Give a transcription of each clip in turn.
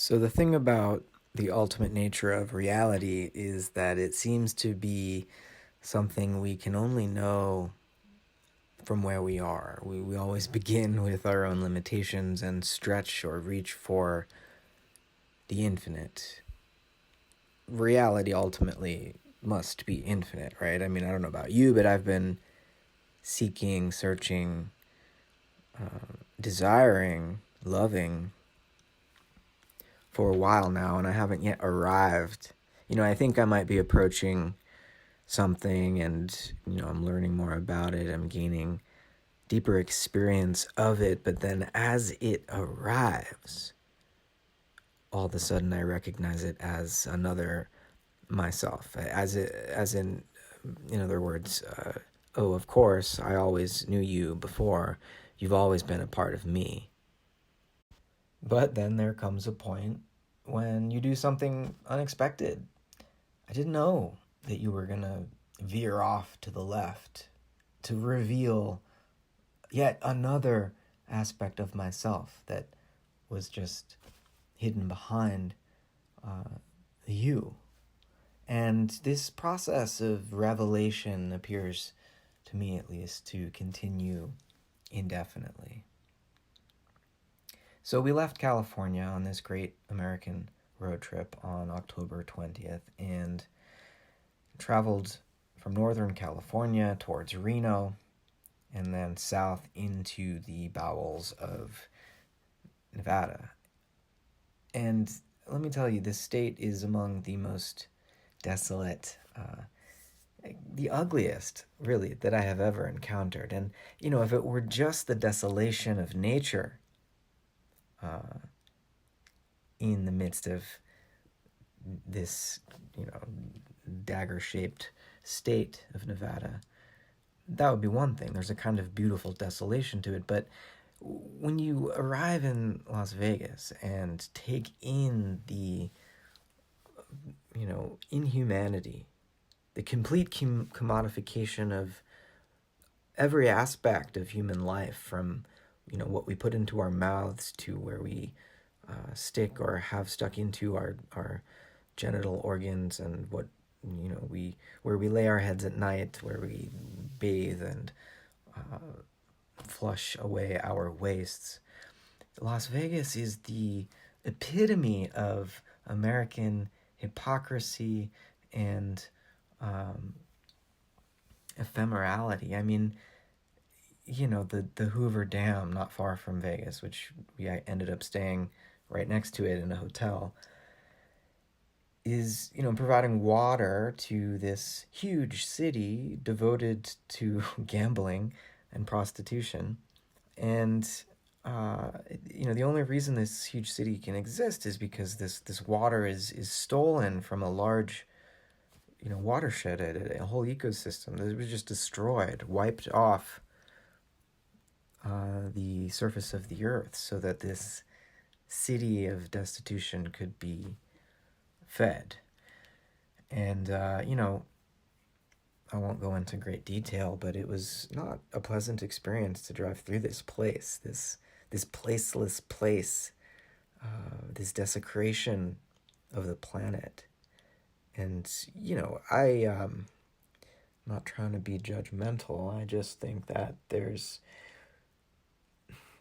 So the thing about the ultimate nature of reality is that it seems to be something we can only know from where we are. We always begin with our own limitations and stretch or reach for the infinite. Reality ultimately must be infinite, right? I mean, I don't know about you, but I've been seeking, searching, desiring, loving for a while now, and I haven't yet arrived. I think I might be approaching something and I'm learning more about it. I'm gaining deeper experience of it, but then as it arrives, all of a sudden I recognize it as another myself, as in other words, oh, of course I always knew you before. You've always been a part of me. But then there comes a point when you do something unexpected. I didn't know that you were gonna veer off to the left to reveal yet another aspect of myself that was just hidden behind you. And this process of revelation appears, to me at least, to continue indefinitely. So we left California on this great American road trip on October 20th and traveled from Northern California towards Reno and then south into the bowels of Nevada. And let me tell you, this state is among the most desolate, the ugliest, really, that I have ever encountered. And, if it were just the desolation of nature in the midst of this, dagger-shaped state of Nevada, that would be one thing. There's a kind of beautiful desolation to it. But when you arrive in Las Vegas and take in the, inhumanity, the complete commodification of every aspect of human life, from, what we put into our mouths to where we stick or have stuck into our genital organs, and what where we lay our heads at night, where we bathe and flush away our wastes. Las Vegas is the epitome of American hypocrisy and ephemerality. I mean, the Hoover Dam, not far from Vegas, which we ended up staying right next to it in a hotel, is, providing water to this huge city devoted to gambling and prostitution. And, the only reason this huge city can exist is because this water is stolen from a large, watershed, a whole ecosystem. It was just destroyed, wiped off the surface of the earth so that this city of destitution could be fed. And, I won't go into great detail, but it was not a pleasant experience to drive through this place, this placeless place, this desecration of the planet. And, I'm not trying to be judgmental. I just think that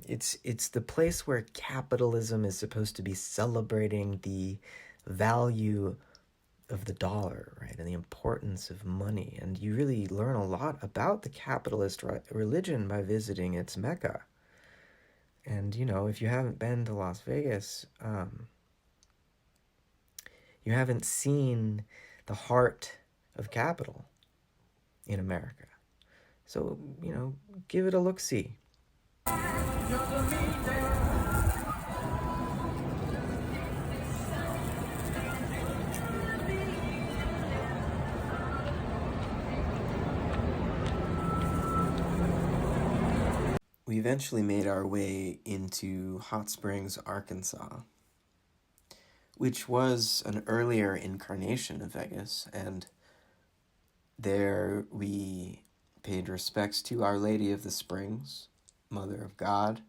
it's the place where capitalism is supposed to be celebrating the value of the dollar, right, and the importance of money. And you really learn a lot about the capitalist religion by visiting its Mecca. And, if you haven't been to Las Vegas, you haven't seen the heart of capital in America. So, give it a look-see. We eventually made our way into Hot Springs, Arkansas, which was an earlier incarnation of Vegas, and there we paid respects to Our Lady of the Springs, Mother of God,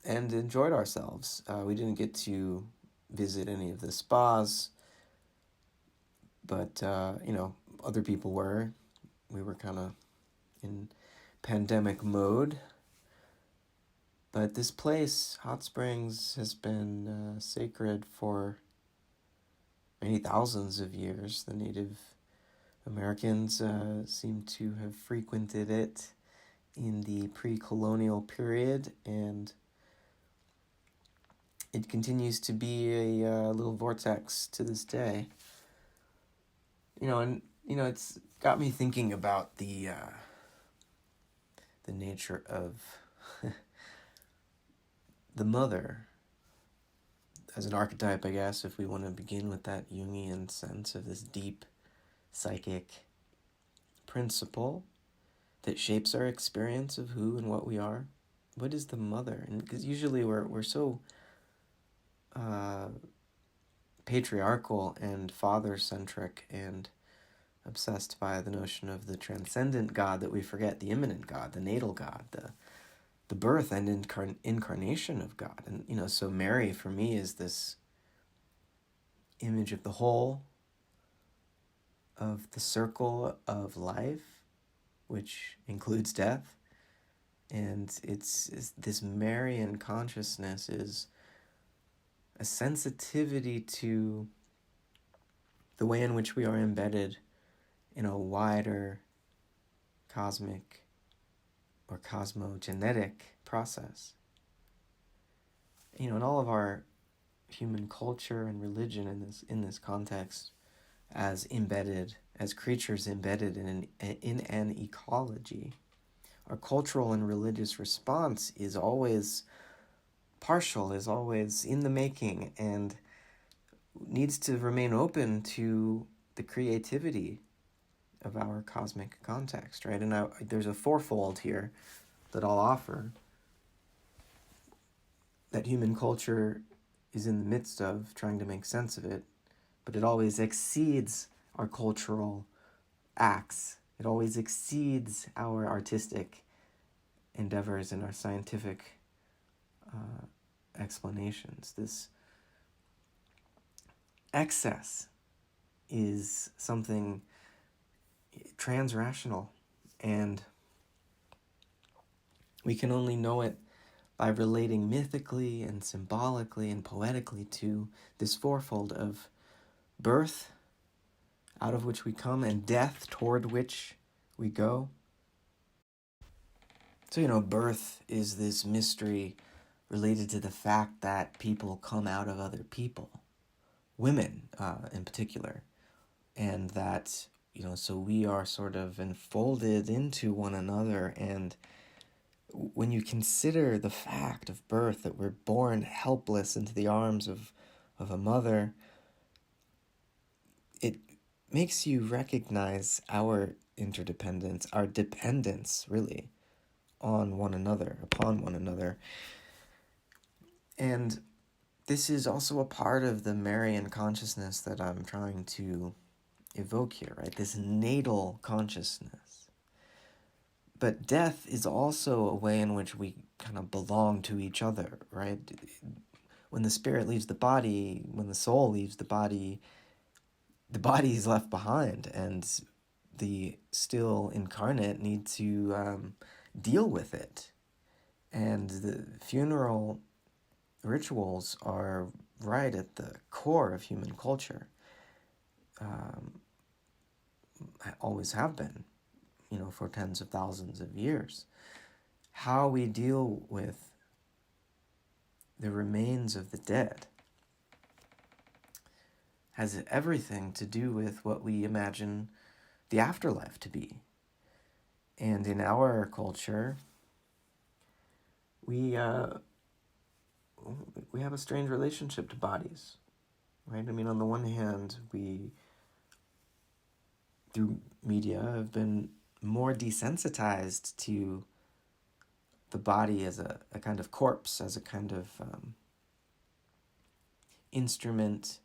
and enjoyed ourselves. We didn't get to visit any of the spas, but other people were. We were kind of in pandemic mode. But this place, Hot Springs, has been sacred for many thousands of years. The Native Americans seem to have frequented it in the pre-colonial period, and it continues to be a little vortex to this day. It's got me thinking about the nature of the mother as an archetype, I guess, if we want to begin with that Jungian sense of this deep psychic principle that shapes our experience of who and what we are. What is the mother? And because usually we're so patriarchal and father-centric and obsessed by the notion of the transcendent God that we forget the immanent God, the natal God, the birth and incarnation of God. And, so Mary for me is this image of the whole, of the circle of life, which includes death. And it's this Marian consciousness is a sensitivity to the way in which we are embedded in a wider cosmic or cosmogenetic process. In all of our human culture and religion in this context, as creatures embedded in an ecology, our cultural and religious response is always partial, is always in the making, and needs to remain open to the creativity of our cosmic context, right? And there's a fourfold here that I'll offer that human culture is in the midst of trying to make sense of it, but it always exceeds our cultural acts. It always exceeds our artistic endeavors and our scientific explanations. This excess is something transrational, and we can only know it by relating mythically and symbolically and poetically to this fourfold of birth, out of which we come, and death, toward which we go. So, birth is this mystery related to the fact that people come out of other people, women in particular, and that, so we are sort of enfolded into one another. And when you consider the fact of birth, that we're born helpless into the arms of a mother, it makes you recognize our interdependence, our dependence, really, on one another, upon one another. And this is also a part of the Marian consciousness that I'm trying to evoke here, right? This natal consciousness. But death is also a way in which we kind of belong to each other, right? When the spirit leaves the body, when the soul leaves the body is left behind, and the still incarnate need to deal with it. And the funeral rituals are right at the core of human culture. Always have been, for tens of thousands of years. How we deal with the remains of the dead has everything to do with what we imagine the afterlife to be. And in our culture, we have a strange relationship to bodies, right? On the one hand, we, through media, have been more desensitized to the body as a kind of corpse, as a kind of instrument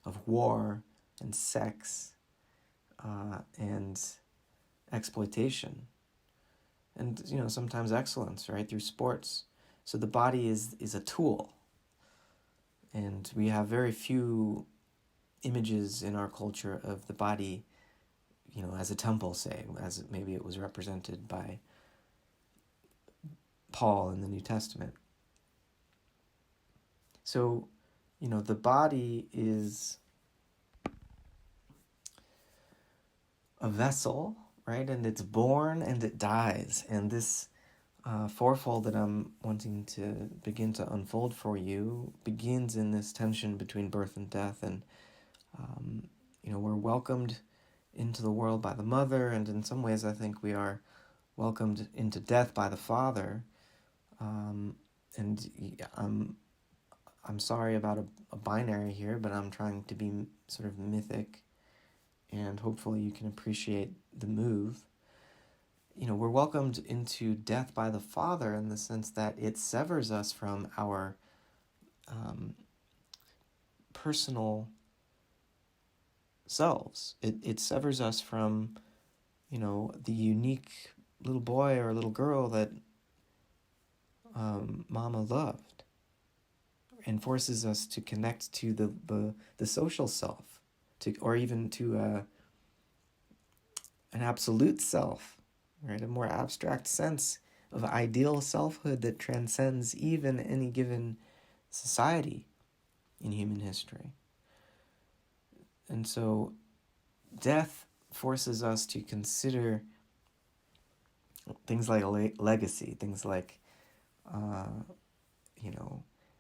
of war and sex and exploitation. And, sometimes excellence, right, through sports. So the body is a tool. And we have very few images in our culture of the body, as a temple, say, as maybe it was represented by Paul in the New Testament. So, the body is a vessel, right? And it's born and it dies. And this fourfold that I'm wanting to begin to unfold for you begins in this tension between birth and death. And, we're welcomed into the world by the mother, and in some ways I think we are welcomed into death by the father. And I'm sorry about a binary here, but I'm trying to be sort of mythic, and hopefully you can appreciate the move. We're welcomed into death by the Father in the sense that it severs us from our personal selves. It severs us from, the unique little boy or little girl that Mama loved, and forces us to connect to the social self, or even to an absolute self, right? A more abstract sense of ideal selfhood that transcends even any given society in human history. And so death forces us to consider things like legacy, things like,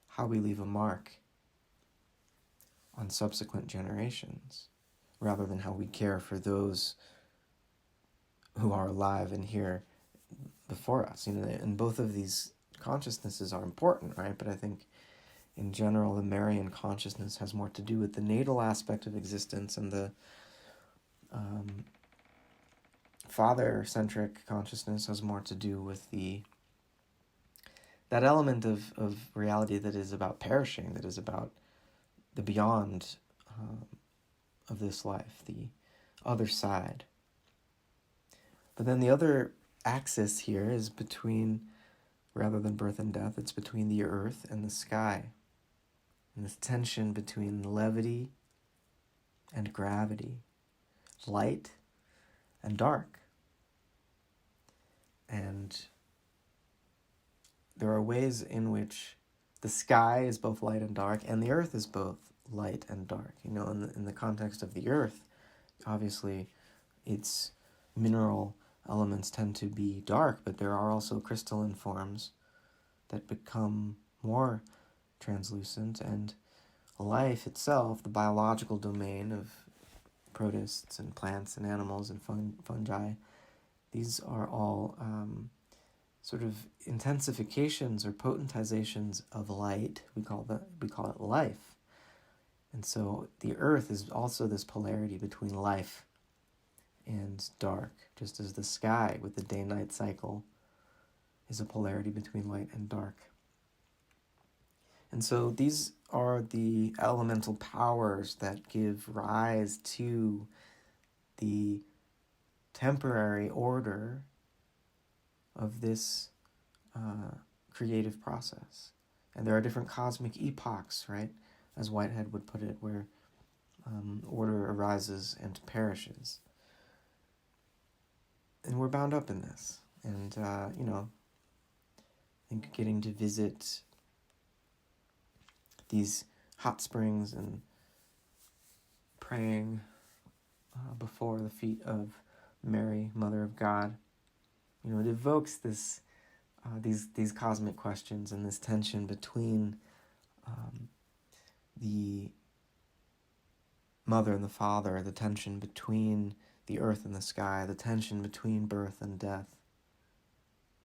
how we leave a mark on subsequent generations, rather than how we care for those who are alive and here before us. And both of these consciousnesses are important, right? But I think in general, the Marian consciousness has more to do with the natal aspect of existence, and the father-centric consciousness has more to do with that element of reality that is about perishing, that is about the beyond of this life, the other side. But then the other axis here is between, rather than birth and death, it's between the earth and the sky. And this tension between levity and gravity, light and dark. And there are ways in which the sky is both light and dark, and the earth is both light and dark. In the context of the earth, obviously its mineral elements tend to be dark, but there are also crystalline forms that become more translucent, and life itself, the biological domain of protists and plants and animals and fungi, these are all sort of intensifications or potentizations of light. We call it life. And so the earth is also this polarity between life and dark, just as the sky with the day-night cycle is a polarity between light and dark. And so these are the elemental powers that give rise to the temporary order of this creative process. And there are different cosmic epochs, right? As Whitehead would put it, where order arises and perishes. And we're bound up in this. And, I think getting to visit these hot springs and praying before the feet of Mary, Mother of God, it evokes this these cosmic questions and this tension between the mother and the father, the tension between the earth and the sky, the tension between birth and death.